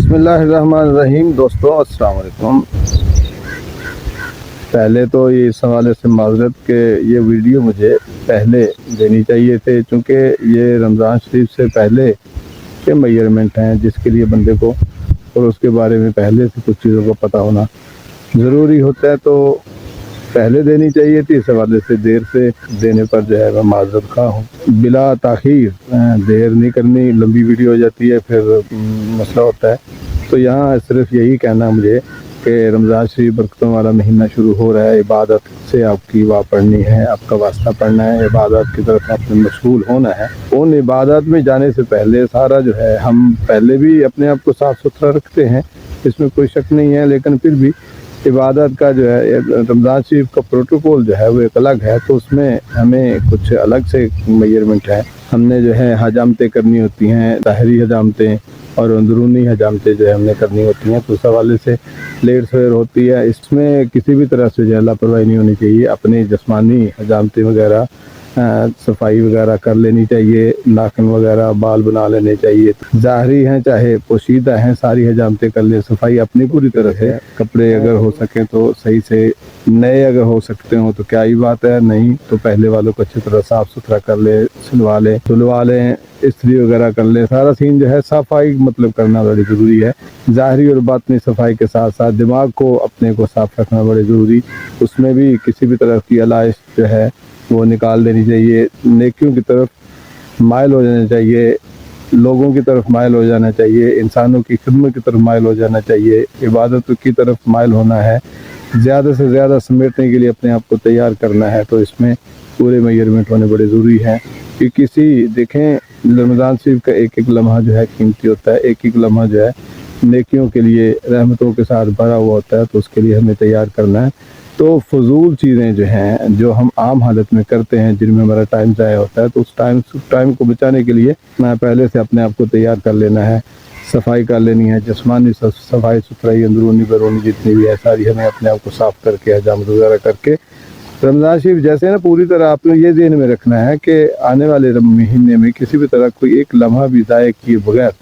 बिस्मिल्लाहिर्रहमानिर्रहीम। दोस्तों अस्सलाम वालेकुम। पहले तो ये इस हवाले से माज़रत के ये वीडियो मुझे पहले देनी चाहिए थे, चूँकि ये रमज़ान शरीफ से पहले के मेजरमेंट हैं जिसके लिए बंदे को और उसके बारे में पहले से कुछ चीज़ों का पता होना ज़रूरी होता है, तो पहले देनी चाहिए थी। इस हवाले से देर से देने पर जो है मैं माज़रत खा हूँ। बिला ताख़ीर देर नहीं करनी, लंबी वीडियो हो जाती है फिर मसला होता है। तो यहाँ सिर्फ यही कहना मुझे कि रमज़ान शरीफ बरकतों वाला महीना शुरू हो रहा है। इबादत से आपकी वाह पढ़नी है, आपका वास्ता पढ़ना है, इबादत की तरफ आपने मशगूल होना है। उन इबादत में जाने से पहले सारा जो है, हम पहले भी अपने आप को साफ़ सुथरा रखते हैं, इसमें कोई शक नहीं है, लेकिन फिर भी इबादत का जो है रमज़ान शरीफ का प्रोटोकॉल जो है वो एक अलग है। तो उसमें हमें कुछ अलग से मेजरमेंट है। हमने जो है हजामतें करनी होती हैं, ज़ाहिरी हजामतें और अंदरूनी हजामतें जो है हमने करनी होती हैं। तो उस हवाले से लेट सवेर होती है, इसमें किसी भी तरह से जो है लापरवाही नहीं होनी चाहिए। अपनी जिस्मानी हजामतें वगैरह सफाई वगैरह कर लेनी चाहिए, नाखून वगैरह बाल बना लेने चाहिए। ज़ाहरी हैं चाहे पोशीदा हैं, सारी हजामतें कर ले। सफाई अपनी पूरी तरह से, कपड़े अगर हो सके तो सही से, नए अगर हो सकते हो तो क्या ही बात है, नहीं तो पहले वालों को अच्छी तरह साफ़ सुथरा कर ले, धुलवा लें, इस्त्री वगैरह कर ले। सारा सीन जो है सफाई मतलब करना बड़ी ज़रूरी है। ज़ाहरी और बातनी सफाई के साथ साथ दिमाग को अपने को साफ़ रखना बड़ी ज़रूरी। उसमें भी किसी भी तरह की अलाइश जो है वो निकाल देनी चाहिए। नेकियों की तरफ माइल हो जाना चाहिए, लोगों की तरफ माइल हो जाना चाहिए, इंसानों की खिदमत की तरफ माइल हो जाना चाहिए, इबादत की तरफ माइल होना है, ज़्यादा से ज़्यादा समेटने के लिए अपने आप को तैयार करना है। तो इसमें पूरे मेजरमेंट होने बड़े ज़रूरी हैं कि देखें रमज़ान शरीफ का एक एक लम्हा जो है कीमती होता है, एक एक लम्हा जो है नेकियों के लिए रहमतों के साथ भरा हुआ होता है। तो उसके लिए हमें तैयार करना है। तो फजूल चीज़ें जो हैं, जो हम आम हालत में करते हैं, जिनमें हमारा टाइम ज़ाया होता है, तो उस टाइम को बचाने के लिए पहले से अपने आप को तैयार कर लेना है, सफाई कर लेनी है। जिस्मानी सफाई सुथराई, अंदरूनी बैरूनी जितनी भी है सारी हमें अपने आप को साफ़ करके, हजामत वगैरह करके रमज़ान शरीफ जैसे ना पूरी तरह आपने ये ध्यान में रखना है कि आने वाले महीने में किसी भी तरह कोई एक लम्हा भी ज़ाया किए बगैर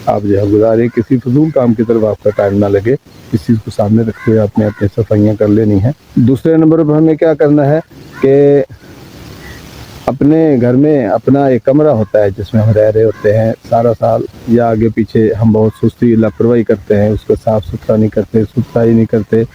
आप जो है गुजारे, किसी फजूल काम की तरफ आपका टाइम ना लगे। इस चीज़ को सामने रखते हुए आपने अपनी सफाइयाँ कर लेनी है। दूसरे नंबर पर हमें क्या करना है कि अपने घर में अपना एक कमरा होता है जिसमें हम रह रहे होते हैं सारा साल, या आगे पीछे हम बहुत सुस्ती लापरवाही करते हैं, उसको साफ़ सुथरा नहीं करते, सफाई नहीं करते,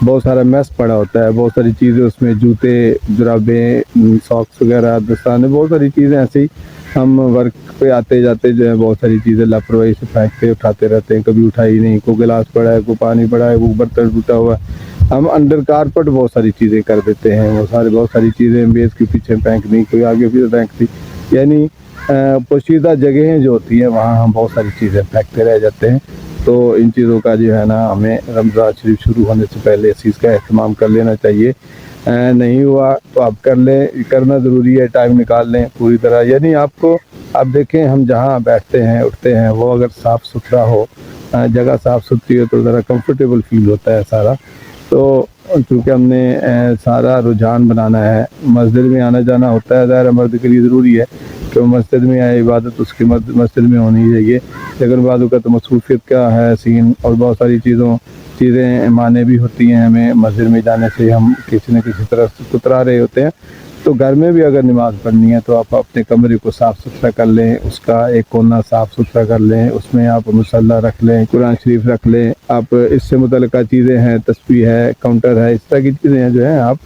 बहुत सारा मैस पड़ा होता है, बहुत सारी चीज़ें उसमें, जूते, जुराबें, सॉक्स वगैरह, दस्ताने, बहुत सारी चीज़ें ऐसी हम वर्क पे आते जाते जो है बहुत सारी चीज़ें लापरवाही से फेंकते उठाते रहते हैं, कभी उठाई नहीं, कोई गिलास पड़ा है, कोई पानी पड़ा है, कोई बर्तन टूटा हुआ है, हम अंडर कारपेट बहुत सारी चीज़ें कर देते हैं। बहुत सारी चीज़ें मेज़ के पीछे फेंक दी, कोई आगे पीछे फेंक दी, यानी पोशीदा जगहें जो होती हैं वहाँ हम बहुत सारी चीज़ें फेंकते रह जाते हैं। तो इन चीज़ों का जो है ना हमें रमज़ान शरीफ शुरू होने से पहले इस चीज़ का एहतमाम कर लेना चाहिए। नहीं हुआ तो आप कर लें, करना ज़रूरी है, टाइम निकाल लें पूरी तरह। यानी आपको आप देखें, हम जहाँ बैठते हैं उठते हैं वो अगर साफ़ सुथरा हो, जगह साफ़ सुथरी हो तो ज़रा कंफर्टेबल फील होता है सारा। तो चूँकि हमने सारा रुझान बनाना है, मस्जिद में आना जाना होता है, ज़ाहिर मर्द के लिए ज़रूरी है कि वो मस्जिद में आए, इबादत उसकी मस्जिद में होनी चाहिए। लेकिन बाद का तो मसरूफियत का है सीन, और बहुत सारी चीज़ें माने भी होती हैं हमें। मस्जिद में जाने से हम किसी न किसी तरह से कुतरा रहे होते हैं। तो घर में भी अगर नमाज़ पढ़नी है तो आप अपने कमरे को साफ़ सुथरा कर लें, उसका एक कोना साफ़ सुथरा कर लें, उसमें आप मुसल्ला रख लें, कुरान शरीफ रख लें। आप इससे मुतल्लिक़ा चीज़ें हैं, तस्बीह है, काउंटर है, इस तरह की चीज़ें जो हैं आप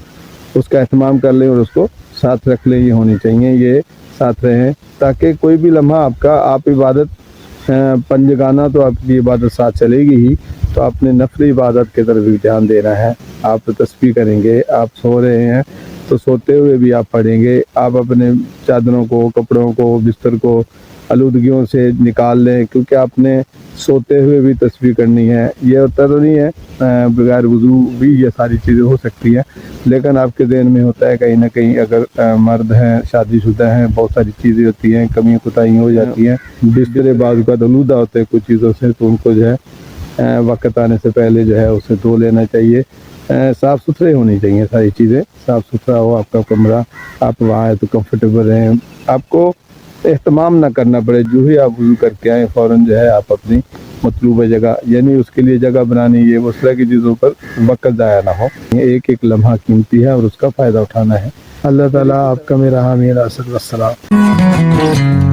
उसका एहतमाम कर लें और उसको साथ रख लें। ये होनी चाहिए, ये साथ रहें, ताकि कोई भी लम्हा आपका, आप इबादत पंजगाना तो आपकी इबादत साथ चलेगी ही, तो आपने नफली इबादत की तरफ भी ध्यान देना है। आप तस्बीह करेंगे, आप सो रहे हैं तो सोते हुए भी आप पढ़ेंगे। आप अपने चादरों को, कपड़ों को, बिस्तर को आलूदगियों से निकाल लें, क्योंकि आपने सोते हुए भी तस्बीह करनी है। ये होता तो नहीं है, बगैर वज़ू भी ये सारी चीज़ें हो सकती हैं, लेकिन आपके ज़हन में होता है कहीं ना कहीं, अगर मर्द हैं, शादीशुदा हैं, बहुत सारी चीज़ें होती हैं, कमी कुताही हो जाती हैं, बिस्तर बाजू का आलूदा होते हैं कुछ चीज़ों से, तो उनको जो है वक्त आने से पहले जो है उसे धो लेना चाहिए। साफ़ सुथरे होनी चाहिए सारी चीज़ें, साफ़ सुथरा हो आपका कमरा, आप वहाँ आए तो कंफर्टेबल रहें, आपको एहतमाम ना करना पड़े। जो ही आप वज़ू करके आए फ़ौरन जो है आप अपनी مطلوب جگہ، یعنی اس کے لیے جگہ بنانی، یہ اس طرح کی چیزوں پر وقت ضائع نہ ہو. ایک ایک لمحہ قیمتی ہے اور اس کا فائدہ اٹھانا ہے. اللہ تعالیٰ آپ کا میرا حامی ناصر. والسلام.